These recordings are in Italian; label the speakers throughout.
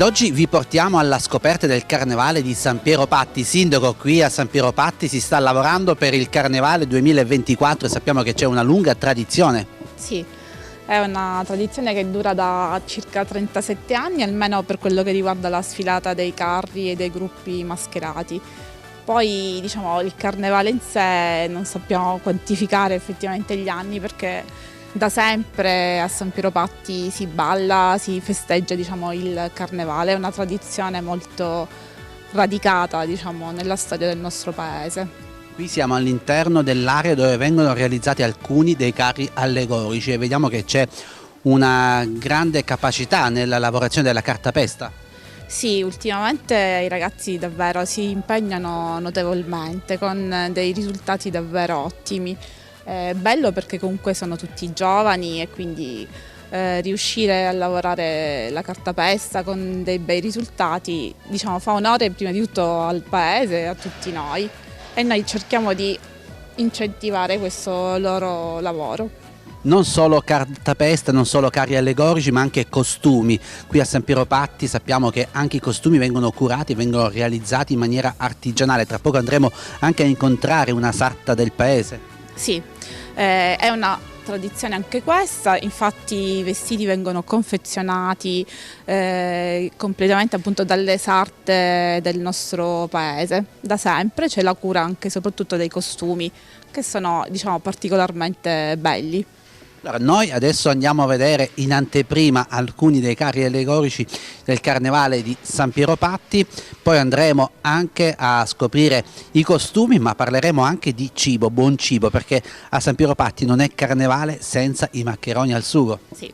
Speaker 1: Ed oggi vi portiamo alla scoperta del Carnevale di San Piero Patti. Sindaco, qui a San Piero Patti si sta lavorando per il Carnevale 2024 e sappiamo che c'è una lunga tradizione.
Speaker 2: Sì, è una tradizione che dura da circa 37 anni, almeno per quello che riguarda la sfilata dei carri e dei gruppi mascherati. Poi diciamo il Carnevale in sé non sappiamo quantificare effettivamente gli anni, perché da sempre a San Piero Patti si balla, si festeggia il Carnevale, è una tradizione molto radicata nella storia del nostro paese.
Speaker 1: Qui siamo all'interno dell'area dove vengono realizzati alcuni dei carri allegorici e vediamo che c'è una grande capacità nella lavorazione della cartapesta.
Speaker 2: Sì, ultimamente i ragazzi davvero si impegnano notevolmente con dei risultati davvero ottimi. È bello perché comunque sono tutti giovani e quindi riuscire a lavorare la cartapesta con dei bei risultati fa onore prima di tutto al paese e a tutti noi, e noi cerchiamo di incentivare questo loro lavoro.
Speaker 1: Non solo cartapesta, non solo carri allegorici, ma anche costumi. Qui a San Piero Patti sappiamo che anche i costumi vengono curati, vengono realizzati in maniera artigianale. Tra poco andremo anche a incontrare una sarta del paese.
Speaker 2: Sì, è una tradizione anche questa, infatti i vestiti vengono confezionati completamente appunto dalle sarte del nostro paese. Da sempre c'è la cura anche e soprattutto dei costumi, che sono particolarmente belli.
Speaker 1: Allora, noi adesso andiamo a vedere in anteprima alcuni dei carri allegorici del Carnevale di San Piero Patti, poi andremo anche a scoprire i costumi, ma parleremo anche di cibo, buon cibo, perché a San Piero Patti non è Carnevale senza i maccheroni al sugo.
Speaker 2: Sì.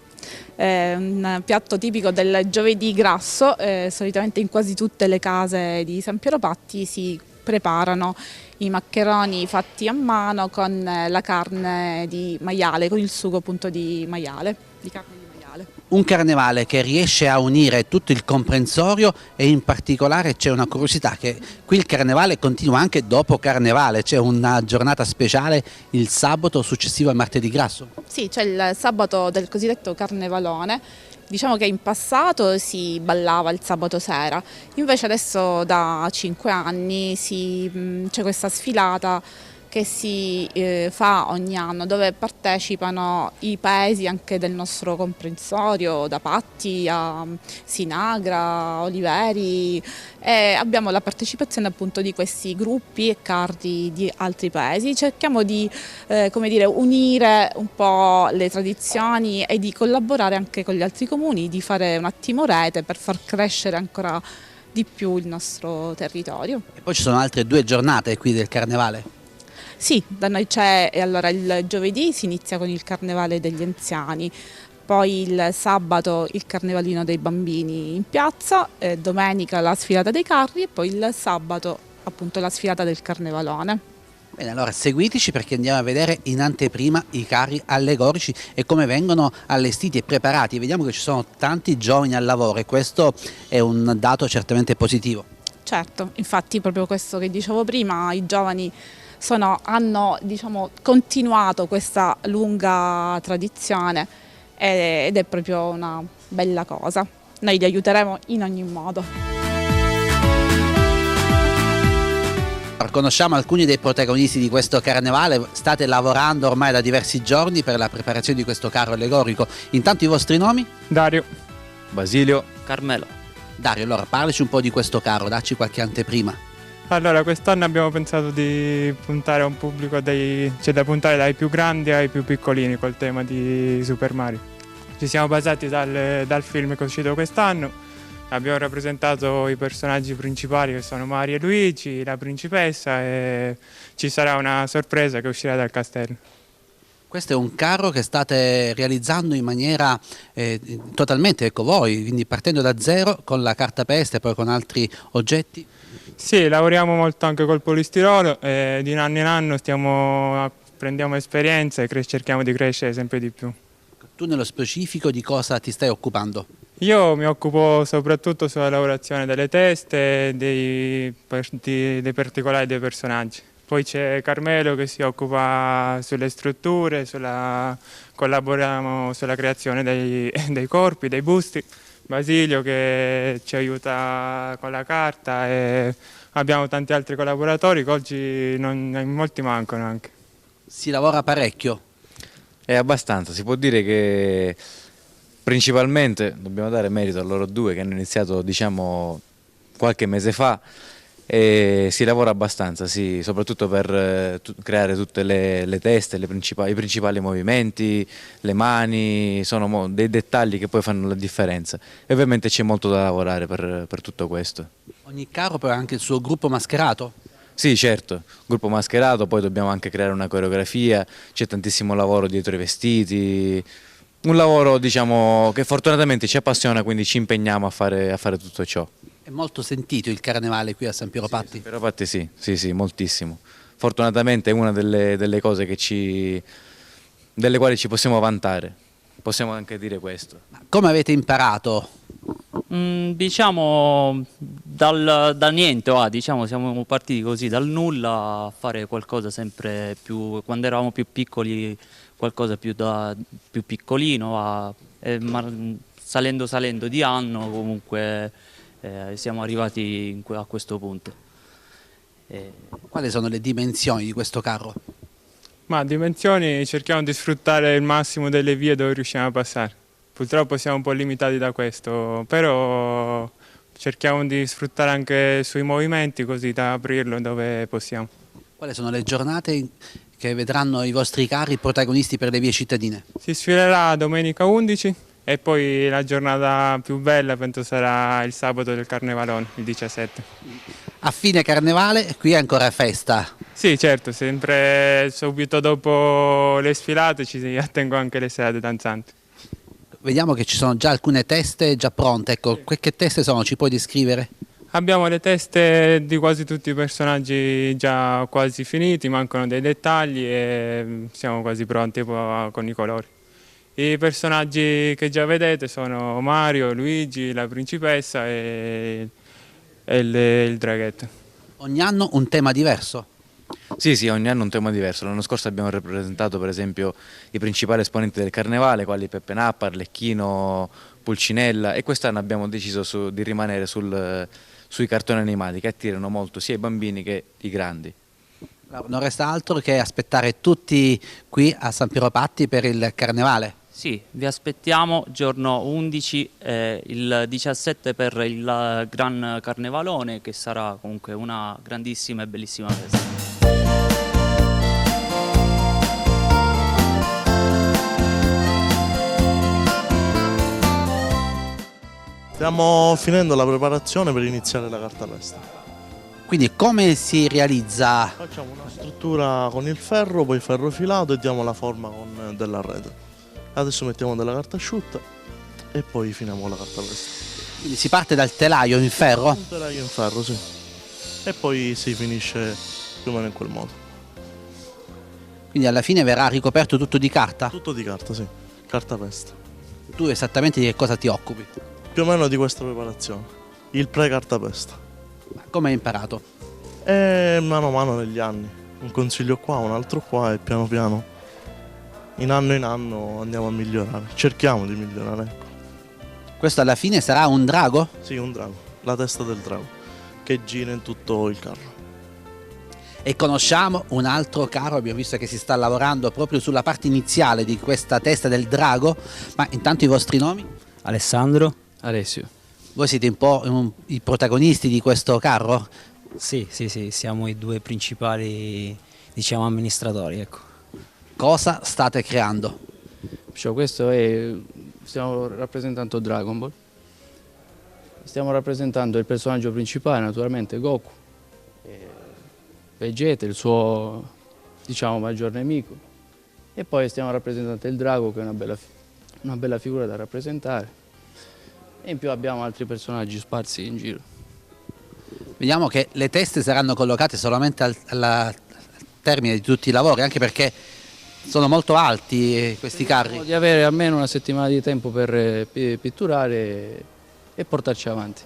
Speaker 2: È un piatto tipico del giovedì grasso, solitamente in quasi tutte le case di San Piero Patti si preparano i maccheroni fatti a mano con la carne di maiale, con il sugo appunto di maiale, di carne di maiale.
Speaker 1: Un carnevale che riesce a unire tutto il comprensorio e in particolare c'è una curiosità, che qui il carnevale continua anche dopo carnevale, c'è una giornata speciale il sabato successivo al martedì grasso.
Speaker 2: Sì, c'è il sabato del cosiddetto carnevalone. Diciamo che in passato si ballava il sabato sera, invece adesso da 5 anni c'è questa sfilata che si fa ogni anno, dove partecipano i paesi anche del nostro comprensorio, da Patti a Sinagra, Oliveri, e abbiamo la partecipazione appunto di questi gruppi e carri di altri paesi. Cerchiamo di unire un po' le tradizioni e di collaborare anche con gli altri comuni, di fare un attimo rete per far crescere ancora di più il nostro territorio.
Speaker 1: E poi ci sono altre 2 giornate qui del carnevale.
Speaker 2: Sì, da noi c'è, e allora il giovedì si inizia con il Carnevale degli anziani, poi il sabato il Carnevalino dei bambini in piazza, domenica la sfilata dei carri e poi il sabato appunto la sfilata del Carnevalone.
Speaker 1: Bene, allora seguiteci perché andiamo a vedere in anteprima i carri allegorici e come vengono allestiti e preparati. Vediamo che ci sono tanti giovani al lavoro e questo è un dato certamente positivo.
Speaker 2: Certo, infatti proprio questo che dicevo prima, i giovani hanno continuato questa lunga tradizione ed è proprio una bella cosa. Noi li aiuteremo in ogni modo.
Speaker 1: Conosciamo alcuni dei protagonisti di questo carnevale, state lavorando ormai da diversi giorni per la preparazione di questo carro allegorico. Intanto i vostri nomi?
Speaker 3: Dario,
Speaker 4: Basilio, Carmelo.
Speaker 1: Dario, allora parlaci un po' di questo carro, dacci qualche anteprima.
Speaker 3: allora quest'anno abbiamo pensato di puntare a un pubblico da puntare dai più grandi ai più piccolini col tema di Super Mario. Ci siamo basati dal film che è uscito quest'anno, abbiamo rappresentato i personaggi principali che sono Mario e Luigi, la principessa, e ci sarà una sorpresa che uscirà dal castello.
Speaker 1: Questo è un carro che state realizzando in maniera totalmente voi, quindi partendo da zero con la cartapesta e poi con altri oggetti?
Speaker 3: Sì, lavoriamo molto anche col polistirolo e di anno in anno prendiamo esperienza e cerchiamo di crescere sempre di più.
Speaker 1: Tu nello specifico di cosa ti stai occupando?
Speaker 3: Io mi occupo soprattutto sulla lavorazione delle teste, dei particolari dei personaggi. Poi c'è Carmelo che si occupa sulle strutture, collaboriamo sulla creazione dei corpi, dei busti, Basilio che ci aiuta con la carta e abbiamo tanti altri collaboratori che oggi molti mancano anche.
Speaker 1: Si lavora parecchio.
Speaker 4: È abbastanza, si può dire che principalmente dobbiamo dare merito a loro due che hanno iniziato diciamo qualche mese fa e si lavora abbastanza, sì, soprattutto per creare tutte le teste, i principali movimenti, le mani, sono dei dettagli che poi fanno la differenza e ovviamente c'è molto da lavorare per tutto questo.
Speaker 1: Ogni carro poi ha anche il suo gruppo mascherato.
Speaker 4: Sì, certo, gruppo mascherato, poi dobbiamo anche creare una coreografia, c'è tantissimo lavoro dietro i vestiti, un lavoro diciamo che fortunatamente ci appassiona, quindi ci impegniamo a fare tutto ciò.
Speaker 1: È molto sentito il carnevale qui a San Piero Patti.
Speaker 4: San Piero Patti sì, moltissimo. Fortunatamente è una delle cose delle quali ci possiamo vantare, possiamo anche dire questo.
Speaker 1: Ma come avete imparato?
Speaker 5: Diciamo dal niente, diciamo, siamo partiti così dal nulla a fare qualcosa sempre più, quando eravamo più piccoli, qualcosa più piccolino, salendo di anno comunque siamo arrivati a questo punto.
Speaker 1: Quali sono le dimensioni di questo carro?
Speaker 3: Ma a dimensioni cerchiamo di sfruttare il massimo delle vie dove riusciamo a passare. Purtroppo siamo un po' limitati da questo, però cerchiamo di sfruttare anche sui movimenti così da aprirlo dove possiamo.
Speaker 1: Quali sono le giornate che vedranno i vostri carri protagonisti per le vie cittadine?
Speaker 3: Si sfilerà domenica 11 e poi la giornata più bella penso sarà il sabato del Carnevalone, il 17.
Speaker 1: A fine carnevale qui è ancora festa.
Speaker 3: Sì, certo, sempre subito dopo le sfilate ci attengo anche le serate danzanti.
Speaker 1: Vediamo che ci sono già alcune teste già pronte. Ecco, che teste sono? Ci puoi descrivere?
Speaker 3: Abbiamo le teste di quasi tutti i personaggi già quasi finiti, mancano dei dettagli e siamo quasi pronti con i colori. I personaggi che già vedete sono Mario, Luigi, la principessa e il draghetto.
Speaker 1: Ogni anno un tema diverso.
Speaker 4: Sì, ogni anno un tema diverso. L'anno scorso abbiamo rappresentato per esempio i principali esponenti del carnevale, quali Peppe Nappa, Arlecchino, Pulcinella e quest'anno abbiamo deciso di rimanere sui cartoni animati che attirano molto sia i bambini che i grandi.
Speaker 1: Non resta altro che aspettare tutti qui a San Piero Patti per il carnevale.
Speaker 5: Sì, vi aspettiamo giorno 11 e il 17 per il Gran Carnevalone, che sarà comunque una grandissima e bellissima festa.
Speaker 6: Stiamo finendo la preparazione per iniziare la cartapesta.
Speaker 1: Quindi come si realizza?
Speaker 6: Facciamo una struttura con il ferro, poi ferro filato e diamo la forma con della rete. Adesso mettiamo della carta asciutta e poi finiamo la cartapesta.
Speaker 1: Quindi si parte dal telaio in ferro?
Speaker 6: Un telaio in ferro, sì. E poi si finisce più o meno in quel modo.
Speaker 1: Quindi alla fine verrà ricoperto tutto di carta?
Speaker 6: Tutto di carta, sì. Cartapesta.
Speaker 1: Tu esattamente di che cosa ti occupi?
Speaker 6: Più o meno di questa preparazione. Il pre-cartapesta.
Speaker 1: Ma come hai imparato?
Speaker 6: E mano a mano negli anni. Un consiglio qua, un altro qua e piano piano in anno andiamo a migliorare. Cerchiamo di migliorare, ecco.
Speaker 1: Questo alla fine sarà un drago?
Speaker 6: Sì, un drago. La testa del drago che gira in tutto il carro.
Speaker 1: E conosciamo un altro carro, abbiamo visto che si sta lavorando proprio sulla parte iniziale di questa testa del drago, ma intanto i vostri nomi?
Speaker 7: Alessandro. Alessio.
Speaker 1: Voi siete un po' i protagonisti di questo carro?
Speaker 7: Sì, siamo i due principali, diciamo, amministratori, ecco.
Speaker 1: Cosa state creando?
Speaker 8: Stiamo rappresentando Dragon Ball, stiamo rappresentando il personaggio principale, naturalmente Goku, Vegeta, il suo, diciamo, maggior nemico, e poi stiamo rappresentando il drago, che è una bella figura da rappresentare, e in più abbiamo altri personaggi sparsi in giro.
Speaker 1: Vediamo che le teste saranno collocate solamente al termine di tutti i lavori, anche perché sono molto alti questi carri.
Speaker 8: Di avere almeno una settimana di tempo per pitturare e portarci avanti.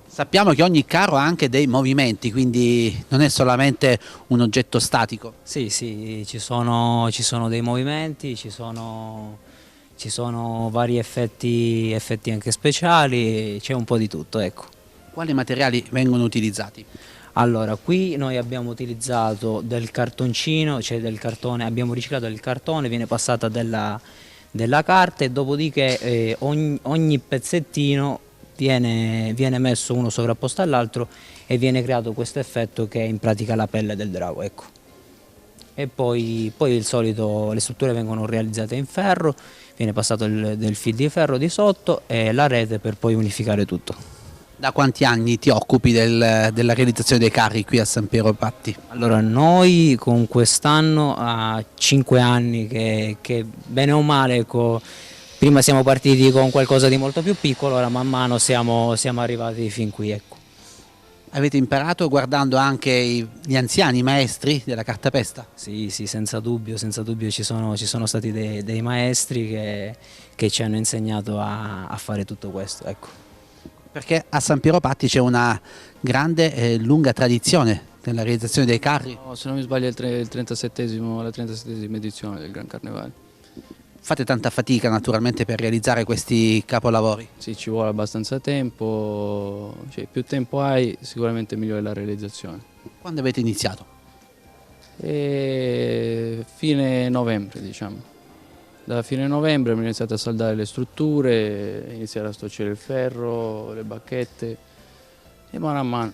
Speaker 1: Sappiamo che ogni carro ha anche dei movimenti, quindi non è solamente un oggetto statico.
Speaker 7: Sì, ci sono dei movimenti, ci sono ci sono vari effetti anche speciali, c'è un po' di tutto, ecco.
Speaker 1: Quali materiali vengono utilizzati?
Speaker 7: Allora, qui noi abbiamo utilizzato del cartoncino, cioè del cartone, abbiamo riciclato il cartone, viene passata della carta e dopodiché ogni pezzettino viene messo uno sovrapposto all'altro e viene creato questo effetto che è in pratica la pelle del drago, ecco. E poi il solito, le strutture vengono realizzate in ferro, viene passato del fil di ferro di sotto e la rete per poi unificare tutto.
Speaker 1: Da quanti anni ti occupi della realizzazione dei carri qui a San Piero Patti?
Speaker 7: Allora, noi con quest'anno ha 5 anni che bene o male, ecco, prima siamo partiti con qualcosa di molto più piccolo, ora man mano siamo arrivati fin qui, ecco.
Speaker 1: Avete imparato guardando anche gli anziani maestri della cartapesta?
Speaker 7: Sì, senza dubbio ci sono stati dei maestri che ci hanno insegnato a fare tutto questo, ecco.
Speaker 1: Perché a San Piero Patti c'è una grande e lunga tradizione nella realizzazione dei carri.
Speaker 8: No, se non mi sbaglio è la 37esima edizione del Gran Carnevale.
Speaker 1: Fate tanta fatica naturalmente per realizzare questi capolavori.
Speaker 8: Sì, ci vuole abbastanza tempo, cioè, più tempo hai sicuramente migliore la realizzazione.
Speaker 1: Quando avete iniziato?
Speaker 8: Fine novembre, diciamo. Da fine novembre abbiamo iniziato a saldare le strutture, iniziare a storcere il ferro, le bacchette e mano a mano.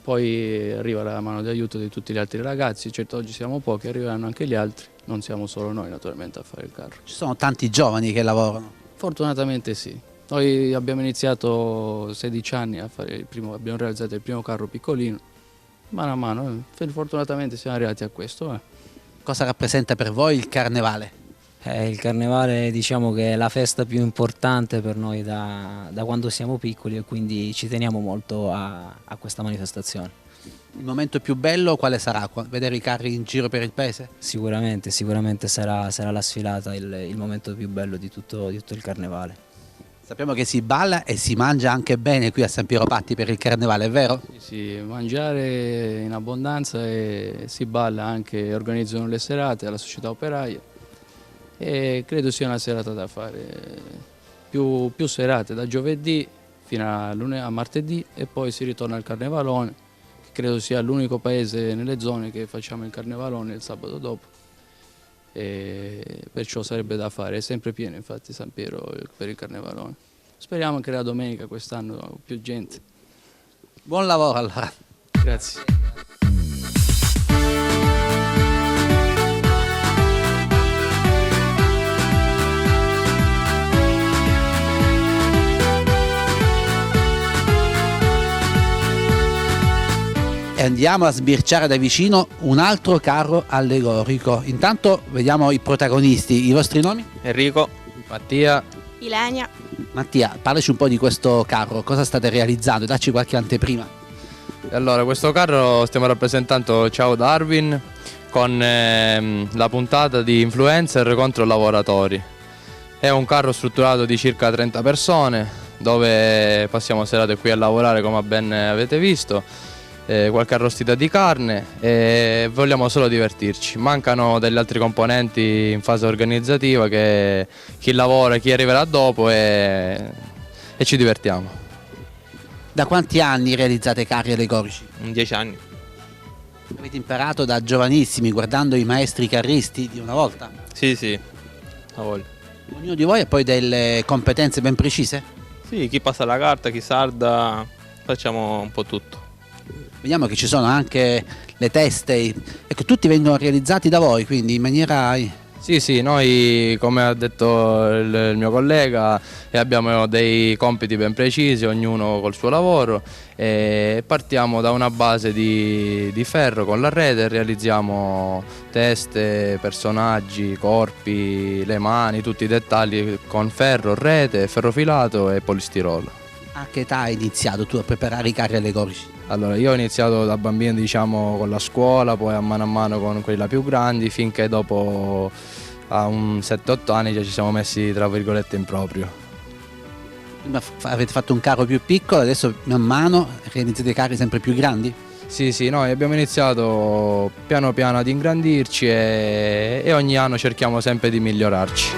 Speaker 8: Poi arriva la mano di aiuto di tutti gli altri ragazzi, certo oggi siamo pochi, arriveranno anche gli altri, non siamo solo noi naturalmente a fare il carro.
Speaker 1: Ci sono tanti giovani che lavorano.
Speaker 8: Fortunatamente sì. Noi abbiamo iniziato 16 anni a fare abbiamo realizzato il primo carro piccolino, mano a mano, fortunatamente siamo arrivati a questo.
Speaker 1: Cosa rappresenta per voi il carnevale?
Speaker 7: Il carnevale diciamo che è la festa più importante per noi da quando siamo piccoli e quindi ci teniamo molto a questa manifestazione.
Speaker 1: Il momento più bello quale sarà? Vedere i carri in giro per il paese?
Speaker 7: Sicuramente sarà la sfilata il momento più bello di tutto il carnevale.
Speaker 1: Sappiamo che si balla e si mangia anche bene qui a San Piero Patti per il carnevale, è vero?
Speaker 8: Sì, mangiare in abbondanza e si balla anche, organizzano le serate alla società operaia. E credo sia una serata da fare, più serate, da giovedì fino a martedì e poi si ritorna al Carnevalone, che credo sia l'unico paese nelle zone che facciamo il Carnevalone il sabato dopo, e perciò sarebbe da fare, è sempre pieno infatti San Piero per il Carnevalone. Speriamo che la domenica quest'anno più gente.
Speaker 1: Buon lavoro allora.
Speaker 8: Grazie.
Speaker 1: E andiamo a sbirciare da vicino un altro carro allegorico. Intanto vediamo i protagonisti, i vostri nomi?
Speaker 9: Enrico, Mattia.
Speaker 10: Ilenia.
Speaker 1: Mattia, parlaci un po' di questo carro, cosa state realizzando? Dacci qualche anteprima.
Speaker 9: Allora, questo carro stiamo rappresentando Ciao Darwin con la puntata di influencer contro lavoratori. È un carro strutturato di circa 30 persone dove passiamo serate qui a lavorare come ben avete visto. Qualche arrostita di carne e vogliamo solo divertirci. Mancano degli altri componenti in fase organizzativa che chi lavora e chi arriverà dopo e ci divertiamo.
Speaker 1: Da quanti anni realizzate carri allegorici?
Speaker 9: 10 anni.
Speaker 1: Avete imparato da giovanissimi guardando i maestri carristi di una volta?
Speaker 9: Sì, a voglia.
Speaker 1: Ognuno di voi ha poi delle competenze ben precise?
Speaker 9: Sì, chi passa la carta, chi sarda, facciamo un po' tutto.
Speaker 1: Vediamo che ci sono anche le teste e che tutti vengono realizzati da voi, quindi in maniera...
Speaker 9: Sì, noi come ha detto il mio collega abbiamo dei compiti ben precisi, ognuno col suo lavoro e partiamo da una base di ferro con la rete, realizziamo teste, personaggi, corpi, le mani, tutti i dettagli con ferro, rete, ferro filato e polistirolo.
Speaker 1: A che età hai iniziato tu a preparare i carri allegorici?
Speaker 9: Allora, io ho iniziato da bambino diciamo con la scuola, poi a mano con quella più grandi, finché dopo a un 7-8 anni già ci siamo messi tra virgolette in proprio.
Speaker 1: Prima avete fatto un carro più piccolo, adesso man mano realizzate carri sempre più grandi?
Speaker 9: Sì, noi abbiamo iniziato piano piano ad ingrandirci e ogni anno cerchiamo sempre di migliorarci.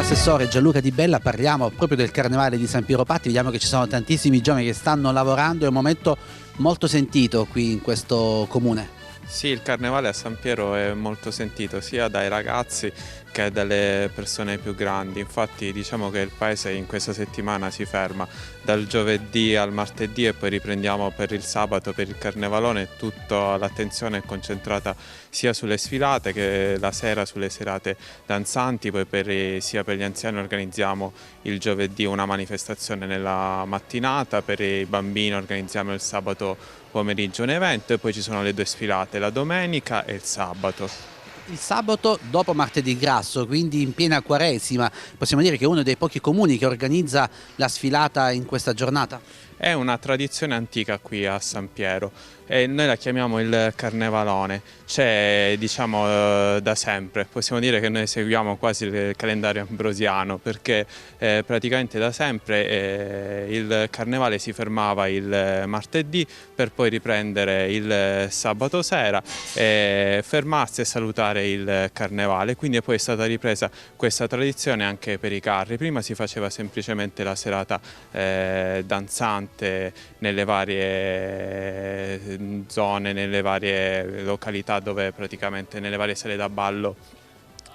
Speaker 1: l'assessore Gianluca Di Bella parliamo proprio del Carnevale di San Piero Patti. Vediamo che ci sono tantissimi giovani che stanno lavorando, è un momento molto sentito qui in questo comune.
Speaker 10: Sì, il Carnevale a San Piero è molto sentito sia dai ragazzi che dalle persone più grandi. Infatti diciamo che il paese in questa settimana si ferma dal giovedì al martedì e poi riprendiamo per il sabato, per il Carnevalone. Tutta l'attenzione è concentrata sia sulle sfilate che la sera sulle serate danzanti. Poi sia per gli anziani organizziamo il giovedì una manifestazione nella mattinata, per i bambini organizziamo il sabato pomeriggio un evento e poi ci sono le 2 sfilate, la domenica e il sabato.
Speaker 1: Il sabato dopo martedì grasso, quindi in piena Quaresima, possiamo dire che è uno dei pochi comuni che organizza la sfilata in questa giornata?
Speaker 10: È una tradizione antica qui a San Piero e noi la chiamiamo il Carnevalone. C'è da sempre, possiamo dire che noi seguiamo quasi il calendario ambrosiano perché praticamente da sempre il Carnevale si fermava il martedì per poi riprendere il sabato sera, fermarsi e salutare il Carnevale, quindi poi è stata ripresa questa tradizione anche per i carri. Prima si faceva semplicemente la serata danzante nelle varie zone, nelle varie località dove praticamente nelle varie sale da ballo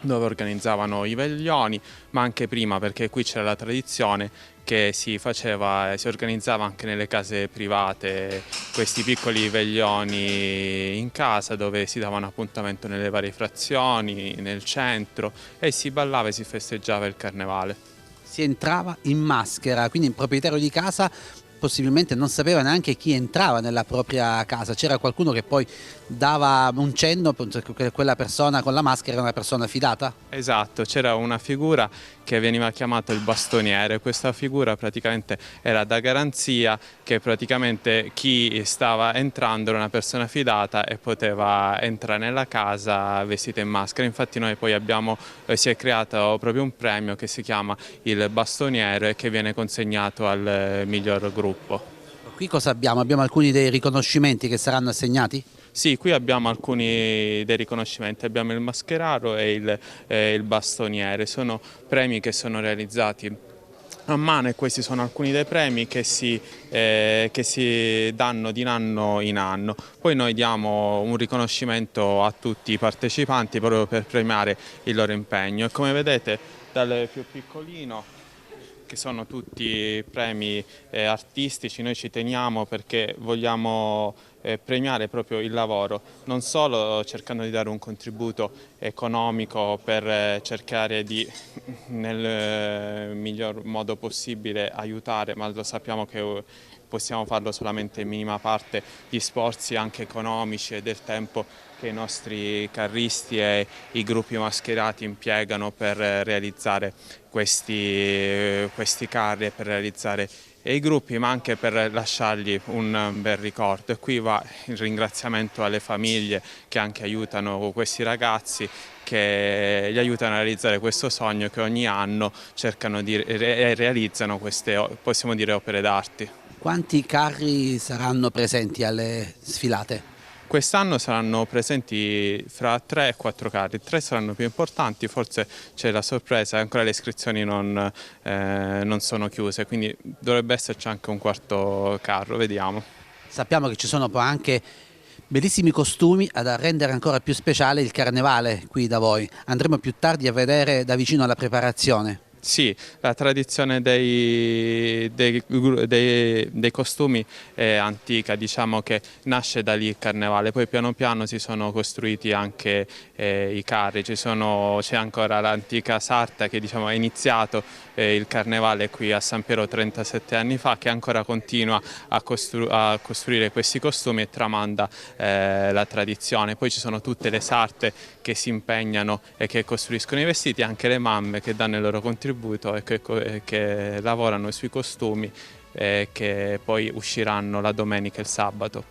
Speaker 10: dove organizzavano i veglioni, ma anche prima perché qui c'era la tradizione che si organizzava anche nelle case private questi piccoli veglioni in casa dove si davano appuntamento nelle varie frazioni, nel centro e si ballava e si festeggiava il Carnevale.
Speaker 1: Si entrava in maschera, quindi il proprietario di casa possibilmente non sapeva neanche chi entrava nella propria casa, c'era qualcuno che poi dava un cenno che quella persona con la maschera era una persona fidata?
Speaker 10: Esatto, c'era una figura che veniva chiamata il bastoniere. Questa figura praticamente era da garanzia che praticamente chi stava entrando era una persona fidata e poteva entrare nella casa vestita in maschera. Infatti noi poi si è creato proprio un premio che si chiama il bastoniere che viene consegnato al miglior gruppo.
Speaker 1: Qui cosa abbiamo? Abbiamo alcuni dei riconoscimenti che saranno assegnati?
Speaker 10: Sì, qui abbiamo alcuni dei riconoscimenti, abbiamo il mascheraro e il bastoniere, sono premi che sono realizzati a mano e questi sono alcuni dei premi che si danno di anno in anno. Poi noi diamo un riconoscimento a tutti i partecipanti proprio per premiare il loro impegno e come vedete dal più piccolino, che sono tutti premi artistici, noi ci teniamo perché vogliamo premiare proprio il lavoro, non solo cercando di dare un contributo economico per cercare di nel miglior modo possibile aiutare, ma lo sappiamo che possiamo farlo solamente in minima parte, gli sforzi anche economici e del tempo che i nostri carristi e i gruppi mascherati impiegano per realizzare questi carri e per realizzare i gruppi, ma anche per lasciargli un bel ricordo. E qui va il ringraziamento alle famiglie che anche aiutano questi ragazzi, che gli aiutano a realizzare questo sogno, che ogni anno cercano di realizzano queste, possiamo dire, opere d'arte.
Speaker 1: Quanti carri saranno presenti alle sfilate?
Speaker 10: Quest'anno saranno presenti fra 3 e 4 carri, 3 saranno più importanti, forse c'è la sorpresa, ancora le iscrizioni non sono chiuse, quindi dovrebbe esserci anche un 4° carro, vediamo.
Speaker 1: Sappiamo che ci sono poi anche bellissimi costumi ad rendere ancora più speciale il Carnevale qui da voi, andremo più tardi a vedere da vicino la preparazione.
Speaker 10: Sì, la tradizione dei costumi è antica, diciamo che nasce da lì il Carnevale, poi piano piano si sono costruiti anche i carri, c'è ancora l'antica sarta che ha iniziato il Carnevale qui a San Piero 37 anni fa, che ancora continua a costruire questi costumi e tramanda la tradizione. Poi ci sono tutte le sarte che si impegnano e che costruiscono i vestiti, anche le mamme che danno il loro contributo e che lavorano sui costumi che poi usciranno la domenica e il sabato.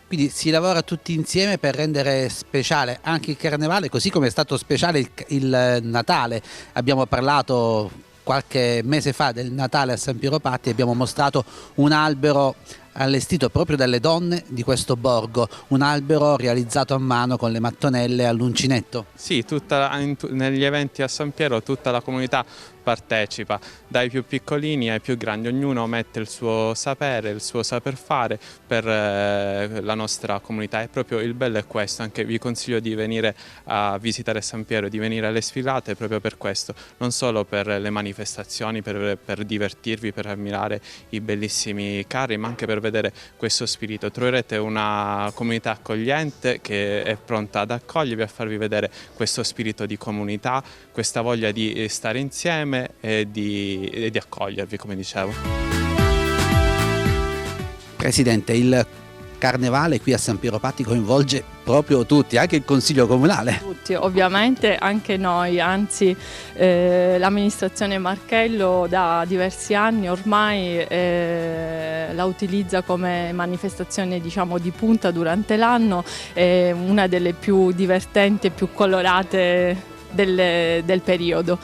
Speaker 1: Quindi si lavora tutti insieme per rendere speciale anche il Carnevale, così come è stato speciale il Natale. Abbiamo parlato qualche mese fa del Natale a San Piero Patti, abbiamo mostrato un albero allestito proprio dalle donne di questo borgo, un albero realizzato a mano con le mattonelle all'uncinetto.
Speaker 10: Sì, negli eventi a San Piero tutta la comunità partecipa, dai più piccolini ai più grandi, ognuno mette il suo sapere, il suo saper fare per la nostra comunità, e proprio il bello è questo. Anche vi consiglio di venire a visitare San Piero, di venire alle sfilate proprio per questo, non solo per le manifestazioni, per divertirvi, per ammirare i bellissimi carri, ma anche per vedere questo spirito. Troverete una comunità accogliente che è pronta ad accogliervi, a farvi vedere questo spirito di comunità, questa voglia di stare insieme e di accogliervi, come dicevo.
Speaker 1: Presidente, il carnevale qui a San Piero Patti coinvolge proprio tutti, anche il Consiglio Comunale.
Speaker 11: Tutti, ovviamente anche noi, anzi l'amministrazione Marchello da diversi anni ormai la utilizza come manifestazione, diciamo, di punta durante l'anno, una delle più divertenti e più colorate del periodo.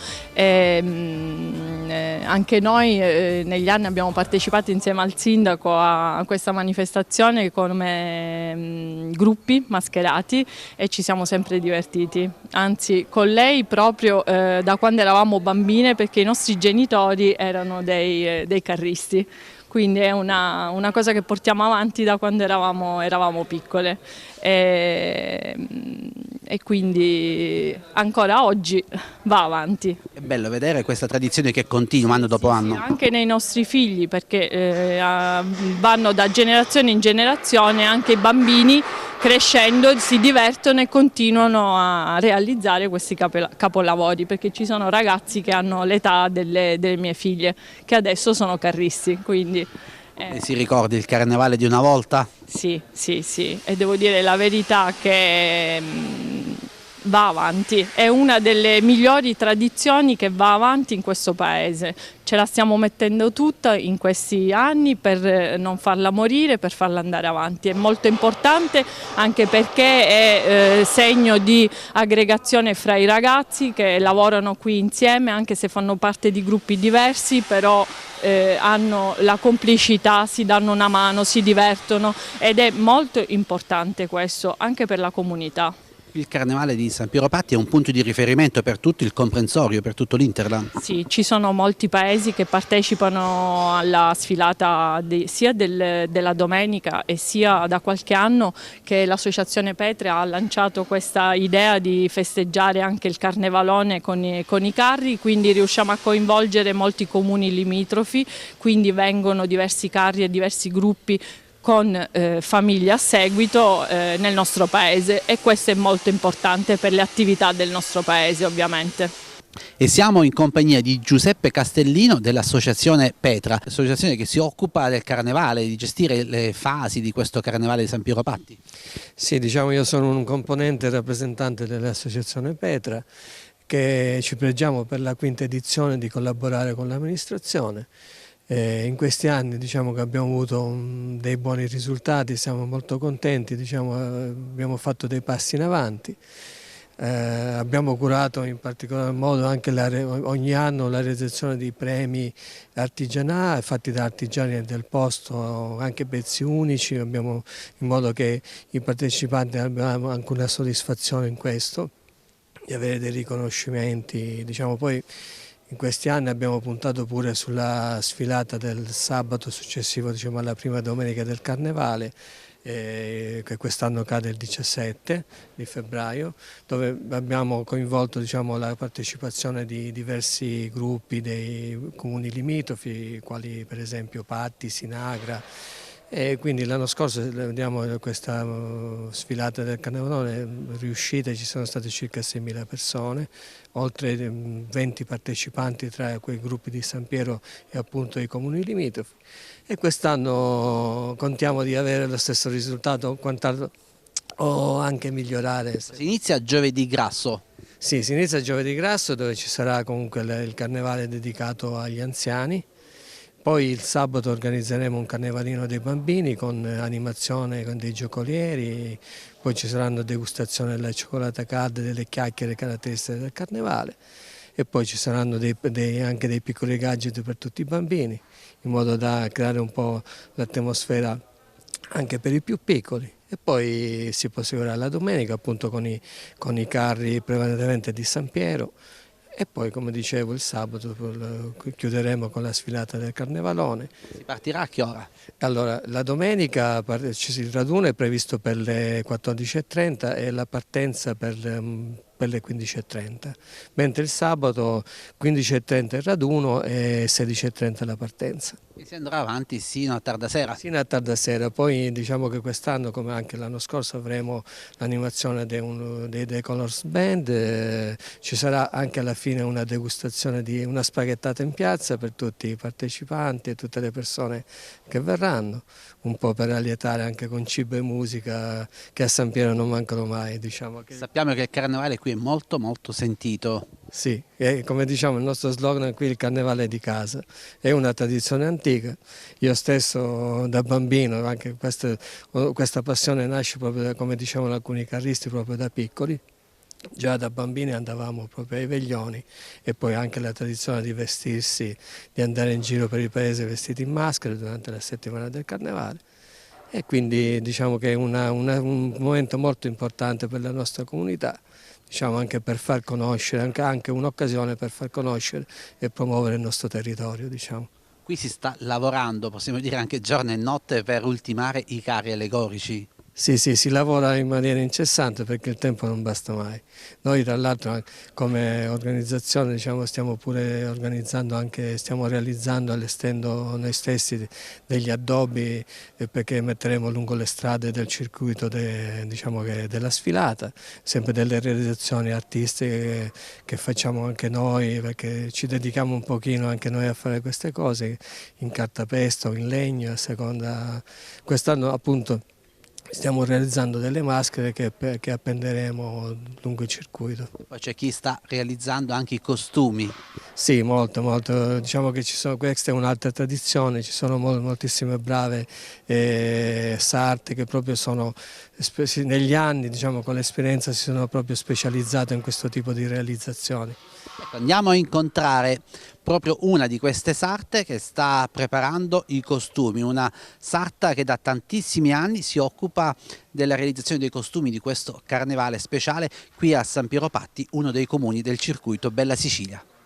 Speaker 11: Anche noi negli anni abbiamo partecipato insieme al sindaco a questa manifestazione come gruppi mascherati e ci siamo sempre divertiti, anzi con lei proprio da quando eravamo bambine, perché i nostri genitori erano dei carristi. Quindi è una cosa che portiamo avanti da quando eravamo piccole e quindi ancora oggi va avanti.
Speaker 1: È bello vedere questa tradizione che continua anno dopo anno.
Speaker 11: Sì, anche nei nostri figli, perché vanno da generazione in generazione, anche i bambini crescendo si divertono e continuano a realizzare questi capolavori, perché ci sono ragazzi che hanno l'età delle mie figlie che adesso sono carristi, quindi
Speaker 1: Si ricordi il carnevale di una volta?
Speaker 11: sì, e devo dire la verità che va avanti, è una delle migliori tradizioni che va avanti in questo paese. Ce la stiamo mettendo tutta in questi anni per non farla morire, per farla andare avanti. È molto importante anche perché è segno di aggregazione fra i ragazzi che lavorano qui insieme, anche se fanno parte di gruppi diversi, però hanno la complicità, si danno una mano, si divertono, ed è molto importante questo anche per la comunità.
Speaker 1: Il carnevale di San Piero Patti è un punto di riferimento per tutto il comprensorio, per tutto l'Interland.
Speaker 11: Sì, ci sono molti paesi che partecipano alla sfilata sia della domenica e sia da qualche anno che l'Associazione Petra ha lanciato questa idea di festeggiare anche il carnevalone con i carri, quindi riusciamo a coinvolgere molti comuni limitrofi, quindi vengono diversi carri e diversi gruppi con famiglie a seguito nel nostro paese, e questo è molto importante per le attività del nostro paese, ovviamente.
Speaker 1: E siamo in compagnia di Giuseppe Castellino dell'Associazione Petra, associazione che si occupa del carnevale, di gestire le fasi di questo carnevale di San Piero Patti.
Speaker 12: Sì, diciamo, io sono un componente rappresentante dell'Associazione Petra, che ci pregiamo per la quinta edizione di collaborare con l'amministrazione. In questi anni, diciamo, che abbiamo avuto dei buoni risultati, siamo molto contenti, diciamo, abbiamo fatto dei passi in avanti. Abbiamo curato in particolar modo anche ogni anno la realizzazione di premi artigianali fatti da artigiani del posto, anche pezzi unici, in modo che i partecipanti abbiano anche una soddisfazione in questo, di avere dei riconoscimenti, diciamo. Poi in questi anni abbiamo puntato pure sulla sfilata del sabato successivo, diciamo, alla prima domenica del Carnevale, che quest'anno cade il 17 di febbraio, dove abbiamo coinvolto, diciamo, la partecipazione di diversi gruppi dei comuni limitrofi, quali per esempio Patti, Sinagra. E quindi l'anno scorso, vediamo, questa sfilata del Carnevale riuscita, ci sono state circa 6.000 persone, oltre 20 partecipanti tra quei gruppi di San Piero e appunto i comuni limitrofi, e quest'anno contiamo di avere lo stesso risultato o anche migliorare.
Speaker 1: Si inizia giovedì grasso.
Speaker 12: Sì, si inizia giovedì grasso, dove ci sarà comunque il carnevale dedicato agli anziani. Poi il sabato organizzeremo un carnevalino dei bambini con animazione, con dei giocolieri, poi ci saranno degustazioni della cioccolata calda e delle chiacchiere caratteristiche del carnevale. e poi ci saranno anche dei piccoli gadget per tutti i bambini, in modo da creare un po' l'atmosfera anche per i più piccoli. E poi si proseguirà la domenica appunto con i carri prevalentemente di San Piero, e poi, come dicevo, il sabato chiuderemo con la sfilata del Carnevalone.
Speaker 1: Si partirà a che ora?
Speaker 12: Allora, la domenica il raduno è previsto per le 14:30 e la partenza per le 15:30, mentre il sabato 15:30 il raduno e 16:30 la partenza.
Speaker 1: E si andrà avanti sino a tarda sera?
Speaker 12: Sino a tarda sera, poi diciamo che quest'anno, come anche l'anno scorso, avremo l'animazione dei Colors Band, ci sarà anche alla fine una degustazione di una spaghettata in piazza per tutti i partecipanti e tutte le persone che verranno, un po' per allietare anche con cibo e musica, che a San Piero non mancano mai. Diciamo che...
Speaker 1: Sappiamo che il carnevale qui è molto molto sentito.
Speaker 12: Sì, e come diciamo il nostro slogan qui, il carnevale è di casa, è una tradizione antica. Io stesso da bambino, anche questa passione nasce proprio, come dicevano alcuni carristi, proprio da piccoli. Già da bambini andavamo proprio ai veglioni, e poi anche la tradizione di vestirsi, di andare in giro per il paese vestiti in maschera durante la settimana del carnevale. E quindi diciamo che è un momento molto importante per la nostra comunità, diciamo anche per far conoscere, anche un'occasione per far conoscere e promuovere il nostro territorio, diciamo.
Speaker 1: Qui si sta lavorando, possiamo dire anche giorno e notte, per ultimare i carri allegorici.
Speaker 12: Sì, si lavora in maniera incessante perché il tempo non basta mai. Noi tra l'altro come organizzazione diciamo, stiamo pure organizzando stiamo realizzando, allestendo noi stessi degli addobbi perché metteremo lungo le strade del circuito della sfilata, sempre delle realizzazioni artistiche che facciamo anche noi, perché ci dedichiamo un pochino anche noi a fare queste cose in cartapesta o in legno, a seconda. Quest'anno appunto stiamo realizzando delle maschere che appenderemo lungo il circuito.
Speaker 1: Poi c'è chi sta realizzando anche i costumi.
Speaker 12: Sì, molto. Diciamo che questa è un'altra tradizione, ci sono moltissime brave sarte che proprio negli anni, diciamo, con l'esperienza si sono proprio specializzate in questo tipo di realizzazioni.
Speaker 1: Ecco, andiamo a incontrare proprio una di queste sarte che sta preparando i costumi, una sarta che da tantissimi anni si occupa della realizzazione dei costumi di questo carnevale speciale qui a San Piero Patti, uno dei comuni del circuito Bella Sicilia.